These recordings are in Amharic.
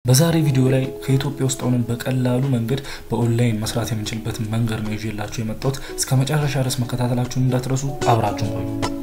በዛሬ ቪዲዮ ላይ ከኢትዮጵያ ውስጥ ሆነን በቀላሉ መንገድ በኦንላይን መስራት የምንችልበት መንገድ ነው ይዤላችሁ የመጣሁት። እስከ መጨረሻ ድረስ መከታተላችሁን እንዳትረሱ፣ አብራችሁን ቆዩ።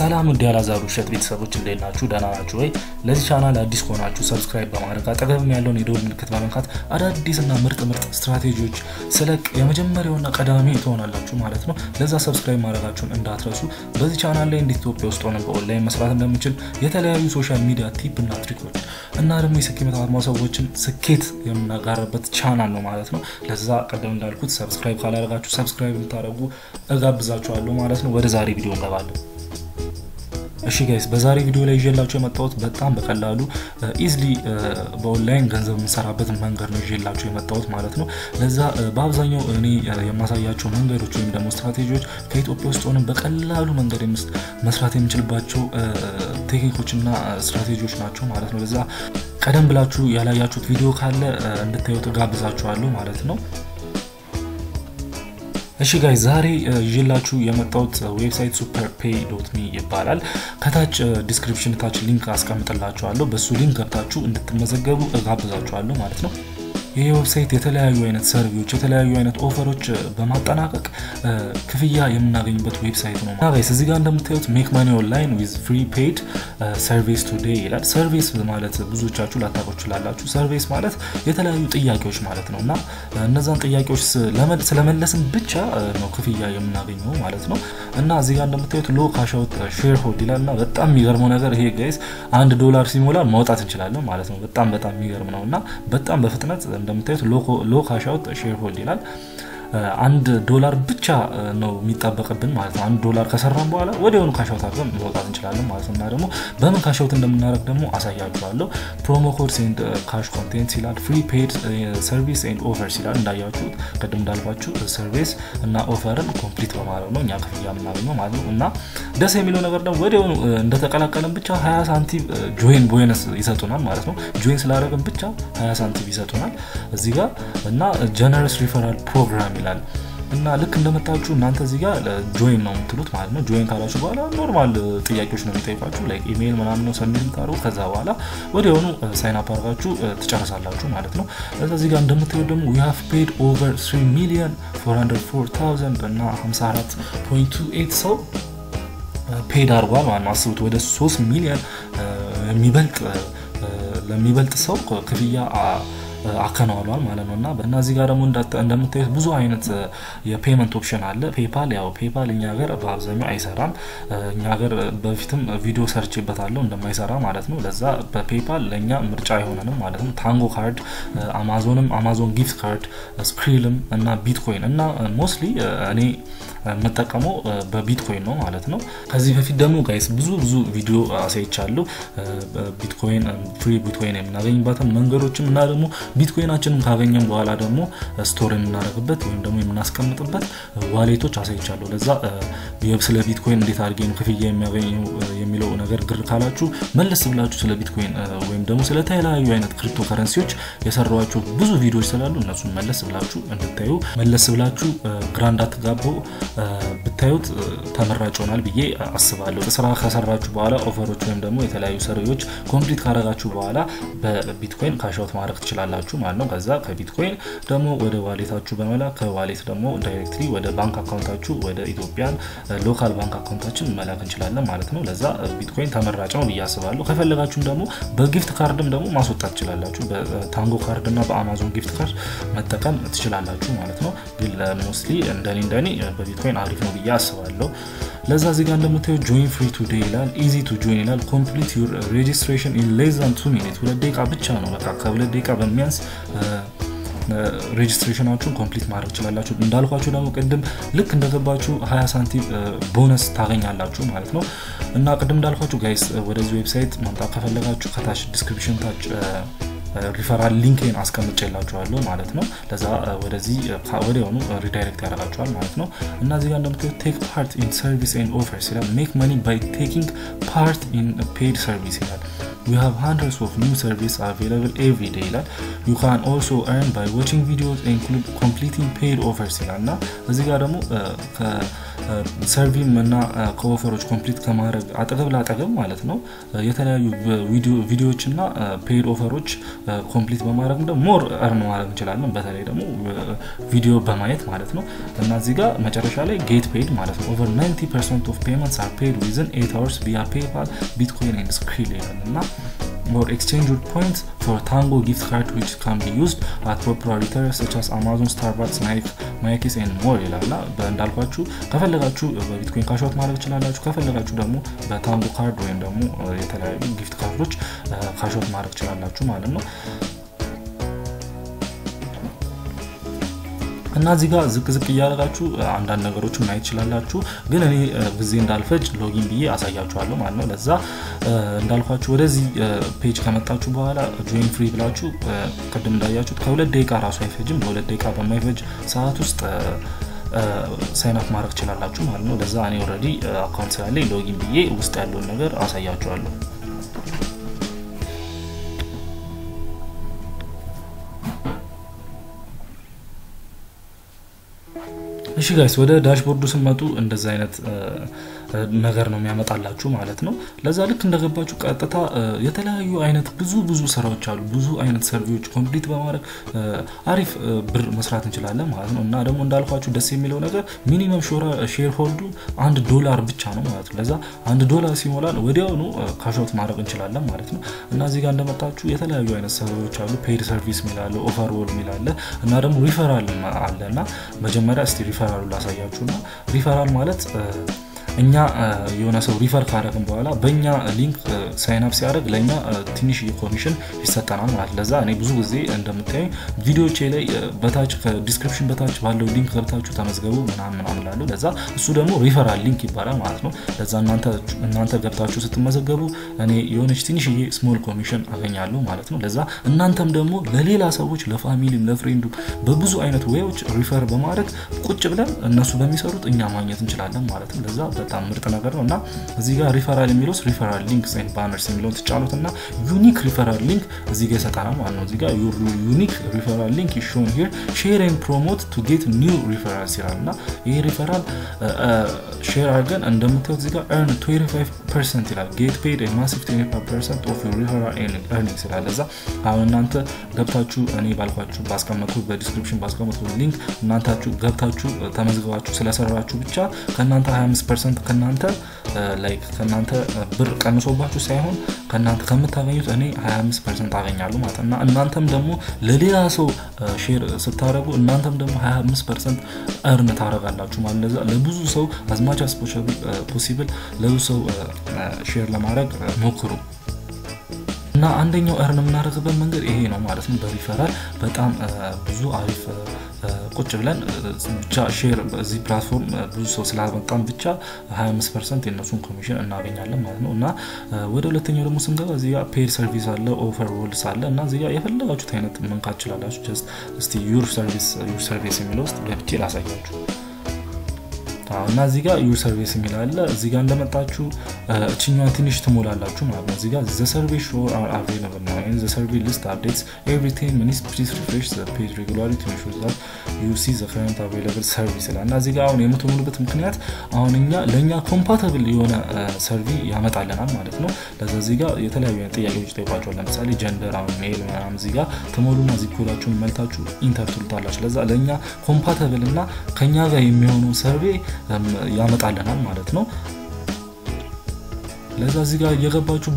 ሰላም እንዲያላዛሩ ሸት ቤተሰቦች እንዴት ናችሁ? ደህና ናችሁ ወይ? ለዚህ ቻናል አዲስ ሆናችሁ ሰብስክራይብ በማድረግ አጠገብም ያለውን የደወል ምልክት በመንካት አዳዲስና ምርጥ ስትራቴጂዎች ስለቅ የመጀመሪያውና ቀዳሚ ትሆናላችሁ ማለት ነው። ለዛ ሰብስክራይብ ማድረጋችሁን እንዳትረሱ። በዚህ ቻናል ላይ እንዴት ኢትዮጵያ ውስጥ ሆነን በኦንላይን መስራት እንደምንችል የተለያዩ ሶሻል ሚዲያ ቲፕ እና ትሪኮች እና ደግሞ የስኬታማ ሰዎችን ስኬት የምናጋራበት ቻናል ነው ማለት ነው። ለዛ ቀደም እንዳልኩት ሰብስክራይብ ካላደረጋችሁ ሰብስክራይብ እንድታደርጉ እጋብዛችኋለሁ ማለት ነው። ወደ ዛሬ ቪዲዮ እንገባለን። እሺ ጋይስ በዛሬ ቪዲዮ ላይ ይዤላችሁ የመጣሁት በጣም በቀላሉ ኢዝሊ በኦንላይን ገንዘብ የምንሰራበት መንገድ ነው ይዤላችሁ የመጣሁት ማለት ነው። ለዛ በአብዛኛው እኔ የማሳያችሁ መንገዶች ወይም ደግሞ ስትራቴጂዎች ከኢትዮጵያ ውስጥ ሆነን በቀላሉ መንገድ መስራት የምንችልባቸው ቴክኒኮችና ስትራቴጂዎች ናቸው ማለት ነው። ለዛ ቀደም ብላችሁ ያላያችሁት ቪዲዮ ካለ እንድታዩት ጋብዛችኋለሁ ማለት ነው። እሺ ጋይስ ዛሬ ይዤላችሁ የመጣሁት ዌብሳይት superpay.me ይባላል። ከታች ዲስክሪፕሽን ታች ሊንክ አስቀምጥላችኋለሁ። በሱ ሊንክ ገብታችሁ እንድትመዘገቡ እጋብዛችኋለሁ ማለት ነው። ይሄ ዌብሳይት የተለያዩ አይነት ሰርቪዎች የተለያዩ አይነት ኦፈሮች በማጠናቀቅ ክፍያ የምናገኝበት ዌብሳይት ነው። ጋይስ እዚህ ጋር እንደምታዩት make money online with free paid service today ይላል። ሰርቪስ ማለት ብዙዎቻችሁ ላታውቁ ትችላላችሁ። ሰርቪስ ማለት የተለያዩ ጥያቄዎች ማለት ነውና እነዛን ጥያቄዎች ስለመለስን ብቻ ነው ክፍያ የምናገኘው ማለት ነው። እና እዚህ ጋር እንደምታዩት ሎ ካሽ አውት ሼር ሆልድ ይላልና በጣም የሚገርመው ነገር ይሄ ጋይስ $1 ሲሞላ ማውጣት እንችላለን ማለት ነው። በጣም የሚገርም ነውና በጣም በፍጥነት እንደምታዩት ሎ ካሽ አውት ሼር ሆልድ ይላል። $1 ብቻ ነው የሚጣበቅብን ማለት ነው። $1 ከሰራን በኋላ ወዲያውኑ ካሽ አውት አድርገን ማውጣት እንችላለን ማለት ነው። እና ደግሞ በምን ካሽ አውት እንደምናደርግ ደግሞ አሳያችኋለሁ። ፕሮሞ ኮድስ ኤንድ ካሽ ኮንቴንትስ ይላል። ፍሪ ፔድ ሰርቪስ ኤንድ ኦፈርስ ይላል። እንዳያችሁት ቀደም እንዳልኳችሁ ሰርቪስ እና ኦፈርን ኮምፕሊት በማድረግ ነው እኛ ክፍያ የምናገኘው ማለት ነው። እና ደስ የሚለው ነገር ደግሞ ወዲያውኑ እንደተቀላቀለን ብቻ 20 ሳንቲም ጆይን ቦነስ ይሰጡናል ማለት ነው። ጆይን ስላደረግን ብቻ 20 ሳንቲም ይሰጡናል እዚህ ጋር እና ጀነረስ ሪፈራል ፕሮግራም ይላል። እና ልክ እንደመጣችሁ እናንተ እዚህ ጋር ጆይን ነው የምትሉት ማለት ነው። ጆይን ካላችሁ በኋላ ኖርማል ጥያቄዎች ነው የሚጠይቋችሁ ላይክ ኢሜል ምናምን ነው ሰብሚት ታሩ። ከዛ በኋላ ወዲያውኑ ሳይን አፕ አድርጋችሁ ትጨርሳላችሁ ማለት ነው። እዚህ ጋር እንደምታዩት ደግሞ we have paid over 3,404,000 እና 54.28 ሰው ፔድ አድርጓል ማለት ነው። አስቡት ወደ 3 ሚሊዮን ለሚበልጥ ሰው ክፍያ አከናውኗል ማለት ነውና በእነዚህ ጋር ደግሞ እንደምታዩት ብዙ አይነት የፔመንት ኦፕሽን አለ። ፔፓል እኛ ሀገር በአብዛኛው አይሰራም። እኛ ሀገር በፊትም ቪዲዮ ሰርችበታለሁ እንደማይሰራ ማለት ነው። ለዛ በፔፓል ለኛ ምርጫ አይሆነንም ማለት ነው። ታንጎ ካርድ፣ አማዞን ጊፍት ካርድ፣ ስክሪልም እና ቢትኮይን እና ሞስትሊ እኔ መጠቀመው በቢትኮይን ነው ማለት ነው። ከዚህ በፊት ደግሞ ጋይስ ብዙ ቪዲዮ አሳይቻለሁ ቢትኮይን ፍሪ ቢትኮይን የምናገኝባትን መንገዶችም እና ደግሞ ቢትኮይናችንን ካገኘን በኋላ ደግሞ ስቶር የምናደርግበት ወይም ደግሞ የምናስቀምጥበት ዋሌቶች አሳይቻለሁ። ለዛ ስለ ቢትኮይን እንዴት አድርጌ ነው ክፍያ የሚያገኘው የሚለው ነገር ግር ካላችሁ መለስ ብላችሁ ስለ ቢትኮይን ወይም ደግሞ ስለ ተለያዩ አይነት ክሪፕቶ ከረንሲዎች የሰራኋቸው ብዙ ቪዲዮዎች ስላሉ እነሱን መለስ ብላችሁ እንድታዩ መለስ ብላችሁ ግራንድ አትጋቡ ብታዩት ተመራጭ ሆናል ብዬ አስባለሁ። ስራ ከሰራችሁ በኋላ ኦፈሮች ወይም ደግሞ የተለያዩ ሰርቪሶች ኮምፕሊት ካደረጋችሁ በኋላ በቢትኮይን ካሽ አውት ማድረግ ትችላላችሁ ማለት ነው። ከዛ ከቢትኮይን ደግሞ ወደ ዋሌታችሁ በመላክ ከዋሌት ደግሞ ዳይሬክትሊ ወደ ባንክ አካውንታችሁ ወደ ኢትዮጵያን ሎካል ባንክ አካውንታችን መላክ እንችላለን ማለት ነው። ለዛ ቢትኮይን ተመራጭ ነው ብዬ አስባለሁ። ከፈለጋችሁም ደግሞ በጊፍት ካርድም ደግሞ ማስወጣት ትችላላችሁ። በታንጎ ካርድ እና በአማዞን ጊፍት ካርድ መጠቀም ትችላላችሁ ማለት ነው። ግን ሞስትሊ እንደኔ በቢትኮይን አሪፍ ነው ብዬ አስባለሁ። ለዛ እዚህ ጋር እንደምታዩት join free today ይላል። easy to join ይላል። complete your registration in less than 2 minutes 2 ደቂቃ ብቻ ነው በቃ ከ2 ደቂቃ በሚያንስ ሬጂስትሬሽናችሁን ኮምፕሊት ማድረግ ትችላላችሁ። እንዳልኳችሁ ደግሞ ቅድም ልክ እንደገባችሁ 20 ሳንቲም ቦነስ ታገኛላችሁ ማለት ነው። እና ቅድም እንዳልኳችሁ ጋይስ ወደዚህ ዌብሳይት ማምጣት ከፈለጋችሁ ከታች ዲስክሪፕሽን ታች ሪፈራል ሊንክን አስቀምጬላችኋለሁ ማለት ነው ለዛ ወደዚህ ወዲያውኑ ሪዳይሬክት ያደርጋችኋል ማለት ነው እና እዚህ ጋር እንደምታዩት ቴክ ፓርት ኢን ሰርቪስ ኤንድ ኦፈርስ ይላል ሜክ መኒ ባይ ቴኪንግ ፓርት ኢን ፔድ ሰርቪስ ይላል We have hundreds of new services available every day. You can also earn by watching videos and completing paid offers. እና እዚህ ጋር ደግሞ ሰርቪም እና ኮኦፈሮች ኮምፕሊት ከማድረግ አጠገብ ላጠገብ ማለት ነው የተለያዩ ቪዲዮዎች እና ፔድ ኦፈሮች ኮምፕሊት በማድረግ ደግሞ ሞር earn ማድረግ እንችላለን በተለይ ደግሞ ቪዲዮ በማየት ማለት ነው እና እዚህ ጋር መጨረሻ ላይ get paid ማለት ነው over 90% of payments are paid within 8 hours via PayPal, Bitcoin and Skrill እና or exchange your points for Tango gift card which can be used at popular retailers such as Amazon, Starbucks, Nike and more ይላልና በእንዳልኳችሁ ከፈለጋችሁ በቢትኮይን ካሽአውት ማድረግ ትችላላችሁ ከፈለጋችሁ ደግሞ በታንጎ ካርድ ወይም ደግሞ የተለያዩ ጊፍት ካርዶች ካሽአውት ማድረግ ትችላላችሁ ማለት ነው እና እዚህ ጋር ዝቅ እያደረጋችሁ አንዳንድ ነገሮችን ማየት ይችላልላችሁ ግን እኔ ጊዜ እንዳልፈጅ ሎጊን ብዬ አሳያችኋለሁ ማለት ነው ለዛ እንዳልኳችሁ ወደዚህ ፔጅ ከመጣችሁ በኋላ ጆይን ፍሪ ብላችሁ ቀደም እንዳያችሁት ከ2 ደቂቃ ራሱ አይፈጅም በ2 ደቂቃ በማይፈጅ ሰዓት ውስጥ ሳይን አፕ ማድረግ ይችላልላችሁ ማለት ነው ለዛ እኔ ኦሬዲ አካውንት ስላለኝ ሎጊን ብዬ ውስጥ ያለውን ነገር አሳያችኋለሁ እሺ ጋይስ ወደ ዳሽቦርዱ ስመጡ እንደዛ አይነት ነገር ነው የሚያመጣላችሁ ማለት ነው ለዛ ልክ እንደገባችሁ ቀጥታ የተለያዩ አይነት ብዙ ስራዎች አሉ ብዙ አይነት ሰርቪዎች ኮምፕሊት በማድረግ አሪፍ ብር መስራት እንችላለን ማለት ነው እና ደግሞ እንዳልኳችሁ ደስ የሚለው ነገር ሚኒመም ሼር ሆልዱ $1 ብቻ ነው ማለት ነው ለዛ $1 ሲሞላን ወዲያውኑ ካሽአውት ማድረግ እንችላለን ማለት ነው እና እዚህ ጋር እንደመጣችሁ የተለያዩ አይነት ሰርቪዎች አሉ ፔድ ሰርቪስ ሚላለ ኦፈርዎል ሚላለ እና ደግሞ ሪፈራል አለና መጀመሪያ እስቲ ሪፈራሉ ላሳያችሁና ሪፈራል ማለት እኛ የሆነ ሰው ሪፈር ካደረግን በኋላ በእኛ ሊንክ ሳይን አፕ ሲያደርግ ለኛ ትንሽ ኮሚሽን ይሰጣናል ማለት ለዛ እኔ ብዙ ጊዜ እንደምታዩ ቪዲዮዎቼ ላይ በታች ከዲስክሪፕሽን በታች ባለው ሊንክ ገብታችሁ ተመዝገቡ ምናምን አላሉ ለዛ እሱ ደግሞ ሪፈራል ሊንክ ይባላል ማለት ነው ለዛ እናንተ ገብታችሁ ስትመዘገቡ እኔ የሆነች ትንሽዬ ስሞል ኮሚሽን አገኛለሁ ማለት ነው ለዛ እናንተም ደግሞ ለሌላ ሰዎች ለፋሚሊም ለፍሬንዱ በብዙ አይነት ወይዎች ሪፈር በማድረግ ቁጭ ብለን እነሱ በሚሰሩት እኛ ማግኘት እንችላለን ማለት ነው ለዛ በጣም ምርጥ ነገር ነውና እዚህ ጋር ሪፈራል የሚሉት ሪፈራል ሊንክስ ኤንድ ባነርስ የሚሉት ተጫኑትና ዩኒክ ሪፈራል ሊንክ እዚህ ጋር ይሰጣናል ማለት ነው እዚህ ጋር ዩኒክ ሪፈራል ሊንክ is shown here share and promote to get new referrals ይላልና ይሄ ሪፈራል ሼር አድርገን እንደምታዩት እዚህ ጋር earn 25% ይላል get paid a massive 25% of your referral earnings ይላል ለዛ አሁን እናንተ ገብታችሁ እኔ ባልኳችሁ ባስቀመጥኩት በዲስክሪፕሽን ባስቀመጥኩት ሊንክ እናንታችሁ ገብታችሁ ተመዝግባችሁ ስለሰራችሁ ብቻ ከናንተ 25% ከናንተ ላይክ ከናንተ ብር ቀንሶባችሁ ሳይሆን ከናንተ ከምታገኙት እኔ 25% አገኛለሁ ማለት እና እናንተም ደግሞ ለሌላ ሰው ሼር ስታረጉ እናንተም ደግሞ 25% earn ታረጋላችሁ ማለት ለዛ ለብዙ ሰው as much as possible ለብዙ ሰው ሼር ለማድረግ ሞክሩ እና አንደኛው earn የምናደርግበት መንገድ ይሄ ነው ማለት ነው በሪፈራል በጣም ብዙ አሪፍ ቁጭ ብለን ብቻ ሼር በዚህ ፕላትፎርም ብዙ ሰው ስላመጣን ብቻ 25% የነሱን ኮሚሽን እናገኛለን ማለት ነው እና ወደ ሁለተኛው ደግሞ ስንገባ እዚህ ጋር ፔድ ሰርቪስ አለ ኦፈርዎልስ አለ እና እዚህ ጋር የፈለጋችሁት አይነት መንካት ይችላልላችሁ ጀስት እስቲ ዩር ሰርቪስ የሚለው ውስጥ ገብቼ ላሳያችሁ እና እዚህ ጋር ዩር ሰርቪስ የሚላል እዚህ ጋር እንደመጣችሁ እቺኛው ትንሽ ትሞላላችሁ ማለት ነው እዚህ ጋር the survey show are available now and the survey list updates every 10 minutes please refresh the page regularly to ensure that you see the current available service እና እዚህ ጋር አሁን የምትሞሉበት ምክንያት አሁን ለኛ ኮምፓቲብል የሆነ ሰርቪስ ያመጣልናል ማለት ነው ለዛ እዚህ ጋር የተለያዩ ጥያቄዎች ጠይቋቸው ለምሳሌ ጀንደር አሁን ሜል ምናምን እዚህ ጋር ተሞሉና እዚህ ኮዳችሁን መልታችሁ ኢንተር ትሉታላችሁ ለዛ ለኛ ኮምፓቲብል እና ከኛ ጋር የሚሆነው ሰርቪስ ያመጣልናል ማለት ነው ለዛ እዚህ ጋር የገባችሁ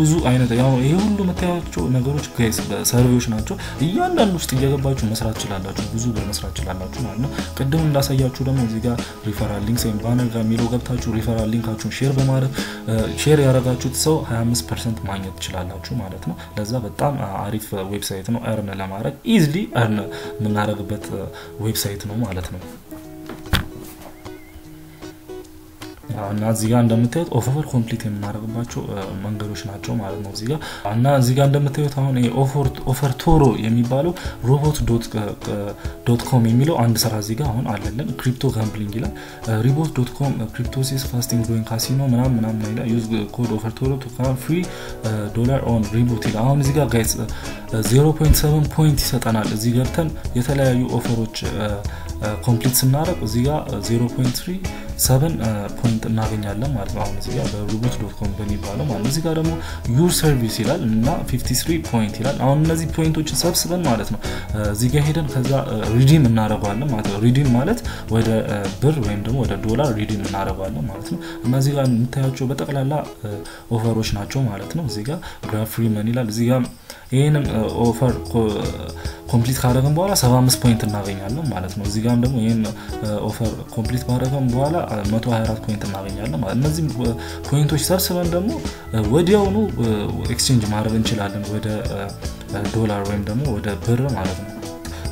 ብዙ አይነት ያው ይሄ ሁሉ መታያቸው ነገሮች ጋይስ ሰርቪዎች ናቸው እያንዳንዱ ውስጥ እየገባችሁ መስራት ይችላልላችሁ ብዙ በመስራት ይችላልላችሁ ማለት ነው ቀደም እንዳሳያችሁ ደግሞ እዚህ ጋር ሪፈራል ሊንክስ ኤንድ ባነር ጋር ሚለው ገብታችሁ ሪፈራል ሊንካችሁን ሼር በማድረግ ሼር ያደረጋችሁት ሰው 25% ማግኘት ይችላልላችሁ ማለት ነው ለዛ በጣም አሪፍ ዌብሳይት ነው earn ለማድረግ ኢዚሊ earn የምናደርግበት ዌብሳይት ነው ማለት ነው እና እዚህ ጋር እንደምታዩት ኦፈር ኮምፕሊት የምናደርግባቸው መንገዶች ናቸው ማለት ነው እዚህ ጋር እና እዚህ ጋር እንደምታዩት አሁን ኦፈር ቶሮ የሚባለው robot.com የሚለው አንድ ስራ እዚህ ጋር አሁን አለልን ክሪፕቶ ጋምብሊንግ ይላል robot.com ክሪፕቶሲስ ፋስቲንግ ግሮዊንግ ካሲኖ ምናምን ይላል ዩዝ ኮድ ኦፈር ቶሮ to come free $1 on ሪቦት ይላል አሁን እዚህ ጋር ጋይስ 0.7 ፖይንት ይሰጠናል እዚህ ገብተን የተለያዩ ኦፈሮች ኮምፕሊት ስናደርግ እዚህ ጋር 0.37 ፖይንት እናገኛለን ማለት ነው አሁን እዚህ ጋር በrobot.com በሚባለው ማለት ነው እዚህ ጋር ደግሞ ዩር ሰርቪስ ይላል እና 53 ፖይንት ይላል አሁን እነዚህ ፖይንቶችን ሰብስበን ማለት ነው እዚህ ጋር ሄደን ከዛ ሪዲም እናደርጋለን ማለት ነው ሪዲም ማለት ወደ ብር ወይም ደግሞ ወደ ዶላር ሪዲም እናደርጋለን ማለት ነው እና እዚህ ጋር የምታያቸው በጠቅላላ ኦፈሮች ናቸው ማለት ነው እዚህ ጋር ግራፍ ፍሪ መኒ ይላል እዚህ ጋር ይሄንን ኦፈር ኮምፕሊት ካደረግን በኋላ 75 ፖይንት እናገኛለን ማለት ነው እዚህ ጋርም ደግሞ ይሄን ኦፈር ኮምፕሊት ባደረግን በኋላ 124 ፖይንት እናገኛለን ማለት እነዚህ ፖይንቶች ሰብስበን ደግሞ ወዲያውኑ ኤክስቼንጅ ማድረግ እንችላለን ወደ ዶላር ወይም ደግሞ ወደ ብር ማለት ነው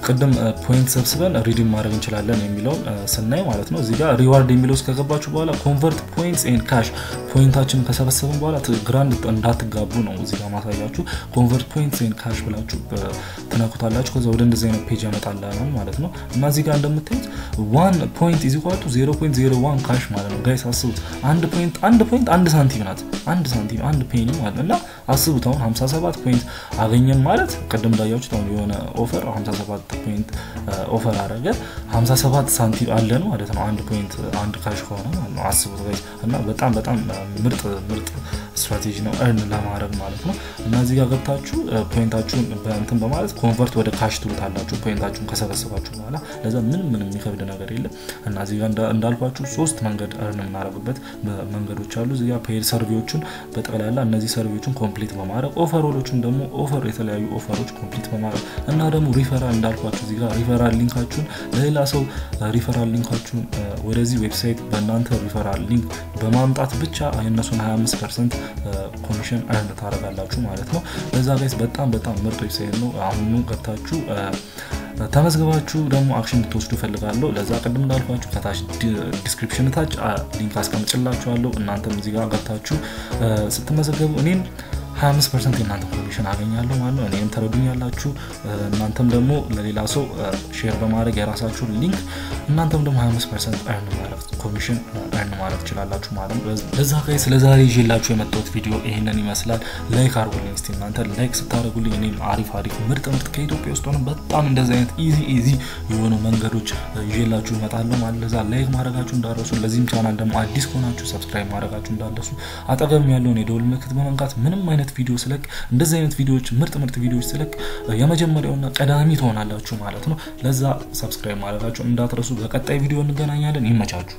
ቀደም ፖይንት ሰብስበን ሪዲም ማድረግ እንችላለን የሚለውን ስናይ ማለት ነው እዚህ ጋር ሪዋርድ የሚለውስ ከገባችሁ በኋላ ኮንቨርት ፖይንትስ ኤንድ ካሽ ፖይንታችን ከሰበሰብን በኋላ ግራንድ እንዳትጋቡ ነው እዚህ ጋር ማሳያችሁ ኮንቨርት ፖይንትስ ኤንድ ካሽ ብላችሁ ተናኩታላችሁ ከዛ ወደ እንደዚህ አይነት ፔጅ ያመጣላናል ማለት ነው እና እዚህ ጋር እንደምታዩት 1 ፖይንት is equal to 0.01 ካሽ ማለት ነው ጋይስ አስቡት አንድ ፖይንት አንድ ሳንቲም ናት አንድ ሳንቲም አንድ ፔኒ ማለት እና አስቡት አሁን 57 ፖይንት አገኘን ማለት ቀደም እንዳያችሁት አሁን የሆነ ኦፈር 57 ፖይንት ኦፈር አደረገ 57 ሳንቲም አለን ማለት ነው አንድ ፖይንት አንድ ካሽ ሆነ ማለት ነው አስቡት ጋይስ እና በጣም ምርጥ ስትራቴጂ ነው earn ለማድረግ ማለት ነው እና እዚህ ጋር ገብታችሁ ፖይንታችሁን በእንትን በማለት ኮንቨርት ወደ ካሽ ትሉታላችሁ ፖይንታችሁን ከሰበሰባችሁ በኋላ ለዛ ምንም የሚከብድ ነገር የለም እና እዚህ ጋር እንዳልኳችሁ ሶስት መንገድ earn እናደርግበት መንገዶች አሉ እዚህ ጋር ፔድ ሰርቪዎችን በጠቅላላ እነዚህ ሰርቪዎችን ኮምፕሊት በማድረግ ኦፈሮችን ደግሞ ኦፈር የተለያዩ ኦፈሮች ኮምፕሊት በማድረግ እና ደግሞ ሪፈራል እንዳልኳችሁ እዚህ ጋር ሪፈራል ሊንካችሁን ለሌላ ሰው ሪፈራል ሊንካችሁን ወደዚህ ዌብሳይት በእናንተ ሪፈራል ሊንክ በማምጣት ብቻ የነሱን 25% ኮሚሽን earn ታደርጋላችሁ ማለት ነው ለዛ ጋይስ በጣም ምርጥ ዌብሳይት ነው አሁን ገብታችሁ ተመዝግባችሁ ደግሞ አክሽን ልትወስዱ ፈልጋለሁ ለዛ ቀደም እንዳልኳችሁ ከታች ዲስክሪፕሽን ታች ሊንክ አስቀምጥላችኋለሁ እናንተም እዚህ ጋር ገብታችሁ ስትመዘገቡ እኔም 25% የናንተ ኮሚሽን አገኛለሁ ማለት ነው እኔም ተረዱኛላችሁ እናንተም ደግሞ ለሌላ ሰው ሼር በማድረግ የራሳችሁ ሊንክ እናንተም ደግሞ 25% earn ማድረግ ኮሚሽን earn ማድረግ ትችላላችሁ ማለት ነው ለዛ ጋይስ ለዛሬ ይዤላችሁ የመጣሁት ቪዲዮ ይሄንን ይመስላል ላይክ አድርጉልኝ እስቲ እናንተ ላይክ ስታደርጉልኝ እኔም አሪፍ ምርጥ ከኢትዮጵያ ውስጥ ሆነ በጣም እንደዚህ አይነት ኢዚ የሆኑ መንገዶች ይዤላችሁ እመጣለሁ ማለት ለዛ ላይክ ማድረጋችሁ እንዳትረሱ ለዚህም ቻናል ደግሞ አዲስ ከሆናችሁ ሰብስክራይብ ማድረጋችሁ እንዳትረሱ አጠገብ ያለውን የደወል ምልክት በመንካት ምንም አይነት ቪዲዮ ስለቅ እንደዚህ አይነት ቪዲዮዎች ምርጥ ቪዲዮዎች ስለቅ የመጀመሪያውና ቀዳሚ ትሆናላችሁ ማለት ነው ለዛ ሰብስክራይብ ማድረጋችሁ እንዳትረሱ በቀጣይ ቪዲዮ እንገናኛለን ይመቻችሁ